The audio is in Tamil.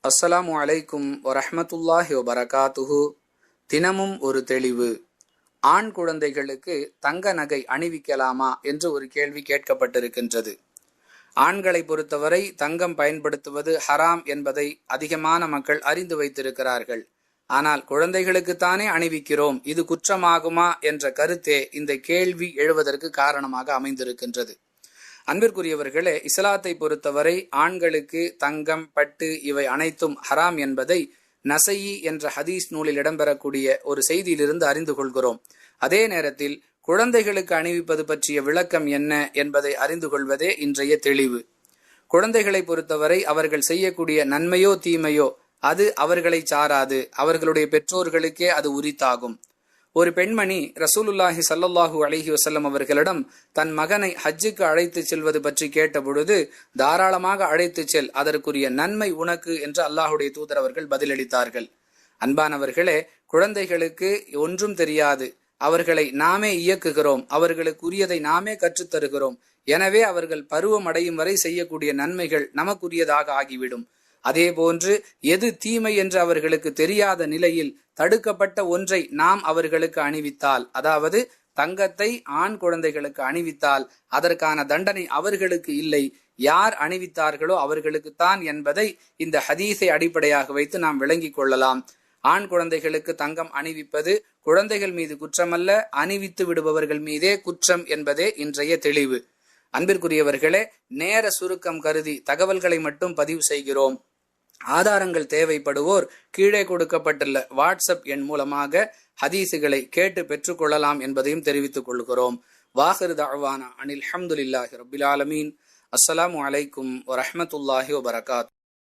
அஸ்ஸலாமு அலைக்கும் வரஹ்மத்துல்லாஹி வபரகாத்துஹு. தினமும் ஒரு தெளிவு. ஆண் குழந்தைகளுக்கு தங்க நகை அணிவிக்கலாமா என்று ஒரு கேள்வி கேட்கப்பட்டிருக்கின்றது. ஆண்களை பொறுத்தவரை தங்கம் பயன்படுத்துவது ஹராம் என்பதை அதிகமான மக்கள் அறிந்து வைத்திருக்கிறார்கள். ஆனால் குழந்தைகளுக்குத்தானே அணிவிக்கிறோம், இது குற்றமாகுமா என்ற கருத்தே இந்த கேள்வி எழுவதற்கு காரணமாக அமைந்திருக்கின்றது. அன்பிற்குரியவர்களே, இஸ்லாத்தை பொறுத்தவரை ஆண்களுக்கு தங்கம், பட்டு இவை அனைத்தும் ஹராம் என்பதை நசையி என்ற ஹதீஸ் நூலில் இடம்பெறக்கூடிய ஒரு செய்தியிலிருந்து அறிந்து கொள்கிறோம். அதே நேரத்தில் குழந்தைகளுக்கு அணிவிப்பது பற்றிய விளக்கம் என்ன என்பதை அறிந்து கொள்வதே இன்றைய தெளிவு. குழந்தைகளை பொறுத்தவரை அவர்கள் செய்யக்கூடிய நன்மையோ தீமையோ அது அவர்களை சாராது, அவர்களுடைய பெற்றோர்களுக்கே அது உரித்தாகும். ஒரு பெண்மணி ரசூலுல்லாஹி ஸல்லல்லாஹு அலைஹி வஸல்லம் அவர்களிடம் தன் மகனை ஹஜ்ஜுக்கு அழைத்து செல்வது பற்றி கேட்ட பொழுது, தாராளமாக அழைத்து செல், அதற்குரிய நன்மை உனக்கு என்று அல்லாஹுடைய தூதர் அவர்கள் பதிலளித்தார்கள். அன்பானவர்களே, குழந்தைகளுக்கு ஒன்றும் தெரியாது, அவர்களை நாமே இயக்குகிறோம், அவர்களுக்கு உரியதை நாமே கற்றுத்தருகிறோம். எனவே அவர்கள் பருவம் அடையும் வரை செய்யக்கூடிய நன்மைகள் நமக்குரியதாக ஆகிவிடும். அதே போன்று எது தீமை என்று அவர்களுக்கு தெரியாத நிலையில் தடுக்கப்பட்ட ஒன்றை நாம் அவர்களுக்கு அணிவித்தால், அதாவது தங்கத்தை ஆண் குழந்தைகளுக்கு அணிவித்தால் அதற்கான தண்டனை அவர்களுக்கு இல்லை, யார் அணிவித்தார்களோ அவர்களுக்குத்தான் என்பதை இந்த ஹதீஸை அடிப்படையாக வைத்து நாம் விளங்கிக் கொள்ளலாம். ஆண் குழந்தைகளுக்கு தங்கம் அணிவிப்பது குழந்தைகள் மீது குற்றமல்ல, அணிவித்து விடுபவர்கள் மீதே குற்றம் என்பதே இன்றைய தெளிவு. அன்பிற்குரியவர்களே, நேர சுருக்கம் கருதி தகவல்களை மட்டும் பதிவு செய்கிறோம். ஆதாரங்கள் தேவைப்படுவோர் கீழே கொடுக்கப்பட்டுள்ள வாட்ஸ்அப் எண் மூலமாக ஹதீசுகளை கேட்டு பெற்றுக்கொள்ளலாம் என்பதையும் தெரிவித்துக் கொள்கிறோம். வாஹிரு தஅவானா அனில் ஹம்துலில்லாஹி ரப்பில் ஆலமீன். அஸ்ஸலாமு அலைக்கும் வரஹ்மத்துல்லாஹி வபரகாத்துஹு.